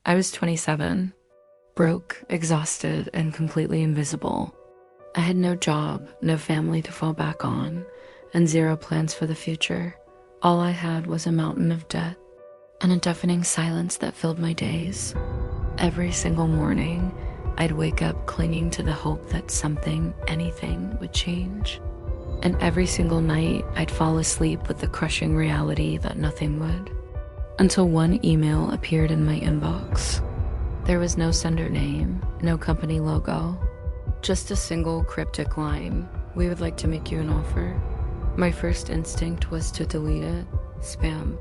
I was 27, broke, exhausted, and completely invisible. I had no job, no family to fall back on, and zero plans for the future. All I had was a mountain of debt and a deafening silence that filled my days. Every single morning, I'd wake up clinging to the hope that something, anything, would change. And every single night, I'd fall asleep with the crushing reality that nothing would. Until one email appeared in my inbox. There was no sender name, no company logo, just a single cryptic line: "We would like to make you an offer." My first instinct was to delete it, spam,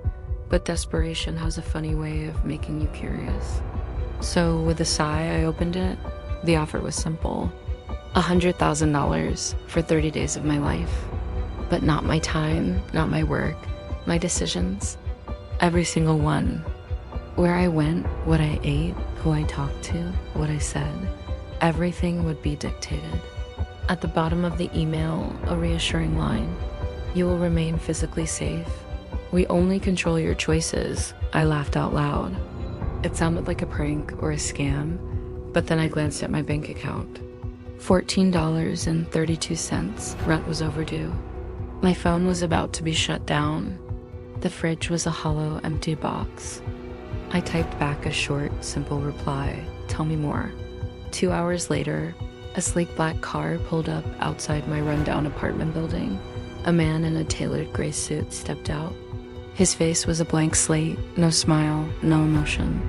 but desperation has a funny way of making you curious. So with a sigh, I opened it. The offer was simple: $100,000 for 30 days of my life. But not my time, not my work, my decisions. Every single one. Where I went, what I ate, who I talked to, what I said, everything would be dictated. At the bottom of the email, a reassuring line: "You will remain physically safe. We only control your choices." I laughed out loud. It sounded like a prank or a scam, but then I glanced at my bank account. $14.32, rent was overdue. My phone was about to be shut down. The fridge was a hollow, empty box. I typed back a short, simple reply: "Tell me more." 2 hours later, a sleek black car pulled up outside my rundown apartment building. A man in a tailored gray suit stepped out. His face was a blank slate, no smile, no emotion.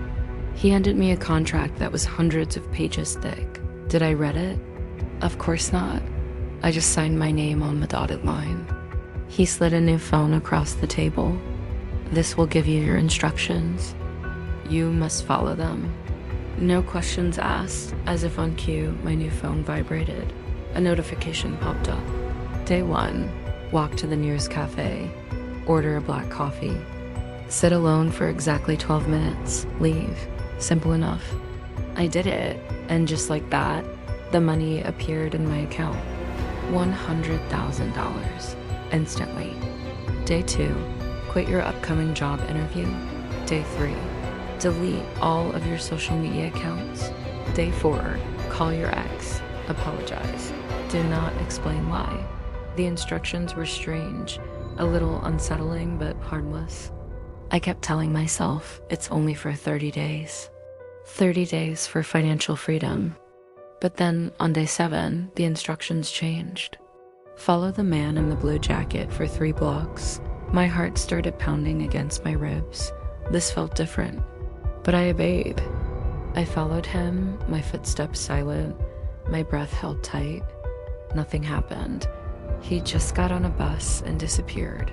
He handed me a contract that was hundreds of pages thick. Did I read it? Of course not. I just signed my name on the dotted line. He slid a new phone across the table. "This will give you your instructions. You must follow them." No questions asked. As if on cue, my new phone vibrated. A notification popped up. Day 1, walk to the nearest cafe, order a black coffee, sit alone for exactly 12 minutes, leave. Simple enough. I did it, and just like that, the money appeared in my account. $100,000, instantly. Day 2, quit your upcoming job interview. Day 3, delete all of your social media accounts. Day 4, call your ex, apologize. Do not explain why. The instructions were strange, a little unsettling but harmless. I kept telling myself it's only for 30 days. 30 days for financial freedom. But then on day 7, the instructions changed. Follow the man in the blue jacket for 3 blocks. My heart started pounding against my ribs. This felt different, but I obeyed. I followed him, my footsteps silent, my breath held tight. Nothing happened. He just got on a bus and disappeared.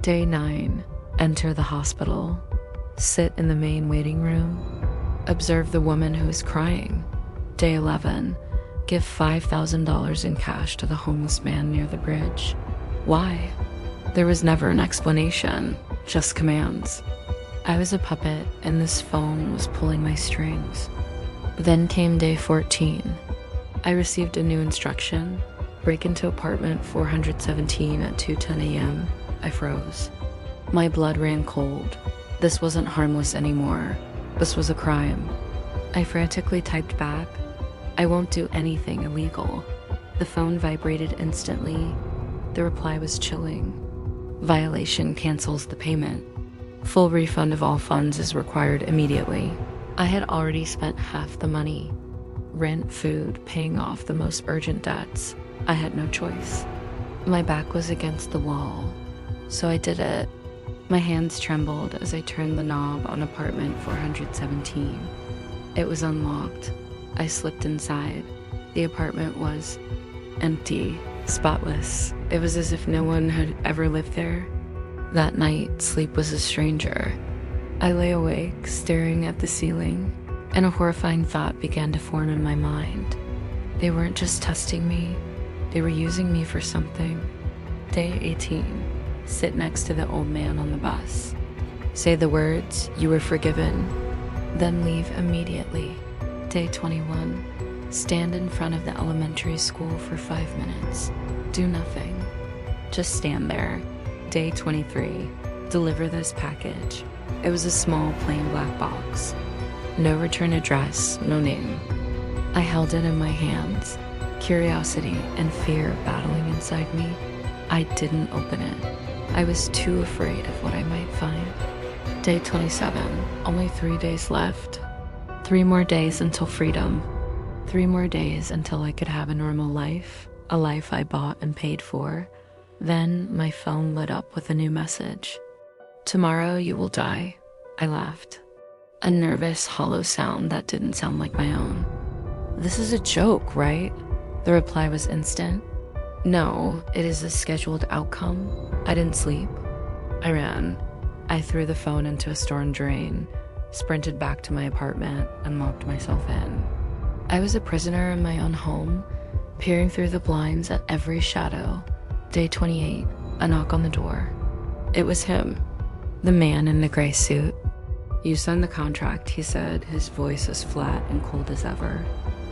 Day 9, enter the hospital. Sit in the main waiting room. Observe the woman who is crying. Day 11, give $5,000 in cash to the homeless man near the bridge. Why? There was never an explanation, just commands. I was a puppet, and this phone was pulling my strings. Then came day 14. I received a new instruction: break into apartment 417 at 2:10 a.m. I froze. My blood ran cold. This wasn't harmless anymore. This was a crime. I frantically typed back: "I won't do anything illegal." The phone vibrated instantly. The reply was chilling: "Violation cancels the payment. Full refund of all funds is required immediately." I had already spent half the money. Rent, food, paying off the most urgent debts. I had no choice. My back was against the wall, so I did it. My hands trembled as I turned the knob on apartment 417. It was unlocked. I slipped inside. The apartment was empty, spotless. It was as if no one had ever lived there. That night, sleep was a stranger. I lay awake, staring at the ceiling, and a horrifying thought began to form in my mind. They weren't just testing me, they were using me for something. Day 18, sit next to the old man on the bus. Say the words, "You were forgiven," then leave immediately. Day 21, stand in front of the elementary school for 5 minutes. Do nothing. Just stand there. Day 23, deliver this package. It was a small, plain black box. No return address, no name. I held it in my hands, curiosity and fear battling inside me. I didn't open it. I was too afraid of what I might find. Day 27, only 3 days left. 3 more days until freedom. 3 more days until I could have a normal life, a life I bought and paid for. Then my phone lit up with a new message. Tomorrow you will die. I laughed. A nervous, hollow sound that didn't sound like my own. This is a joke, right? The reply was instant. No, it is a scheduled outcome. I didn't sleep. I ran. I threw the phone into a storm drain, sprinted back to my apartment, and locked myself in. I was a prisoner in my own home, peering through the blinds at every shadow. Day 28, a knock on the door. It was him, the man in the gray suit. You signed the contract, he said, his voice as flat and cold as ever.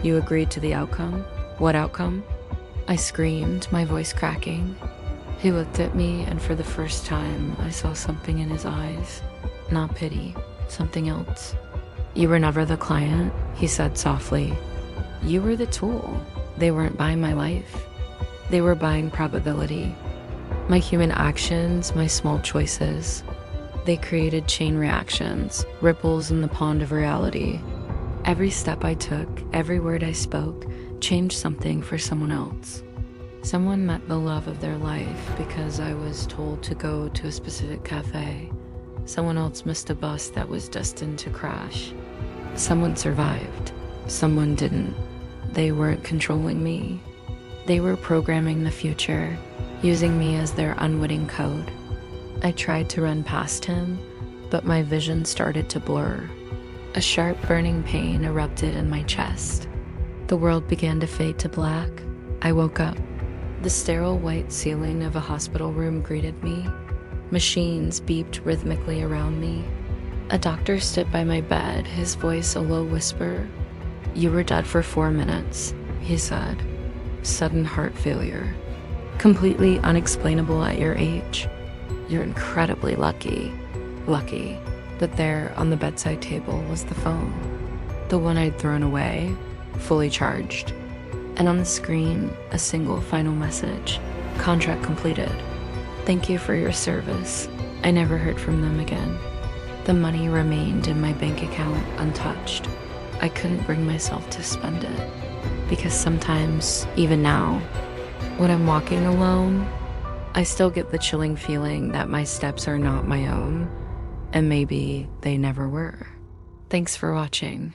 You agreed to the outcome? What outcome? I screamed, my voice cracking. He looked at me, and for the first time, I saw something in his eyes. Not pity, something else. You were never the client, he said softly. You were the tool. They weren't buying my life. They were buying probability. My human actions, my small choices. They created chain reactions, ripples in the pond of reality. Every step I took, every word I spoke, changed something for someone else. Someone met the love of their life because I was told to go to a specific cafe. Someone else missed a bus that was destined to crash. Someone survived. Someone didn't. They weren't controlling me. They were programming the future, using me as their unwitting code. I tried to run past him, but my vision started to blur. A sharp burning pain erupted in my chest. The world began to fade to black. I woke up. The sterile white ceiling of a hospital room greeted me. Machines beeped rhythmically around me. A doctor stood by my bed, his voice a low whisper. You were dead for 4 minutes, he said. Sudden heart failure. Completely unexplainable at your age. You're incredibly lucky. Lucky that there on the bedside table was the phone. The one I'd thrown away, fully charged. And on the screen, a single final message. Contract completed. Thank you for your service. I never heard from them again. The money remained in my bank account untouched. I couldn't bring myself to spend it. Because sometimes, even now, when I'm walking alone, I still get the chilling feeling that my steps are not my own, and maybe they never were. Thanks for watching.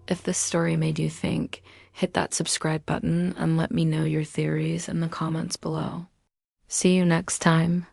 If this story made you think, hit that subscribe button and let me know your theories in the comments below. See you next time.